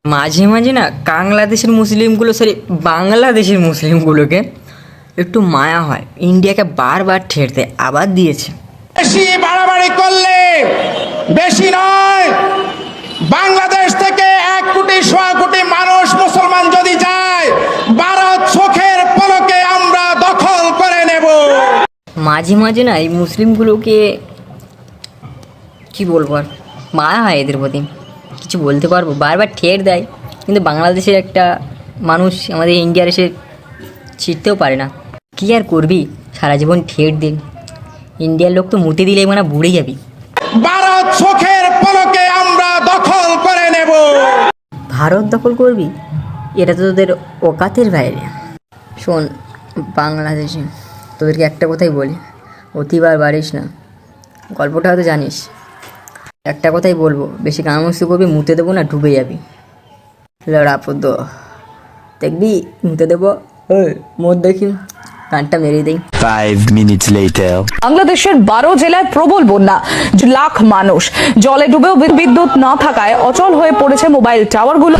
মাঝে মাঝে না বাংলাদেশের মুসলিমগুলোকে একটু মায়া হয়। ইন্ডিয়াকে বারবার ঠেটতে আবার দিয়েছে। বেশি বাড়াবাড়ি করলে বেশি নয়, বাংলাদেশ থেকে 1 কোটি 1.25 কোটি মানুষ মুসলমান যদি যায়, ভারত চোখের পলকে আমরা দখল করে নেব। মাঝে মাঝে না এই মুসলিমগুলোকে কি বলবো, আর মায়া হয় এদের প্রতি, কিছু বলতে পারবো। বারবার ঠেট দেয়, কিন্তু বাংলাদেশের একটা মানুষ আমাদের ইন্ডিয়ার এসে ছিটতেও পারে না। কী আর করবি, সারা জীবন ঠেট দিন। ইন্ডিয়ার লোক তো মুতে দিলেই মানে বুড়ে যাবি। ভারত চোখের পলকে আমরা দখল করে নেব। ভারত দখল করবি, এটা তো তোদের ওকাতের বাইরে। শোন বাংলাদেশে তোদেরকে একটা কথাই বলি, অতিবার বাড়িস না। গল্পটা হয়তো জানিস। একটা কথাই বলবো, বেশি কামস্তি করবি, মুতে দেবো না ডুবে যাবি। লড়াপদ দেখবি, মুতে দেবো, মোট দেখি গানটা মেরে দেই। 5 minutes later. বাংলাদেশের 12 জেলায় প্রবল বন্যা, লাখ মানুষ জলে ডুবেও বিদ্যুৎ না থাকায় অচল হয়ে পড়েছে মোবাইল টাওয়ারগুলো।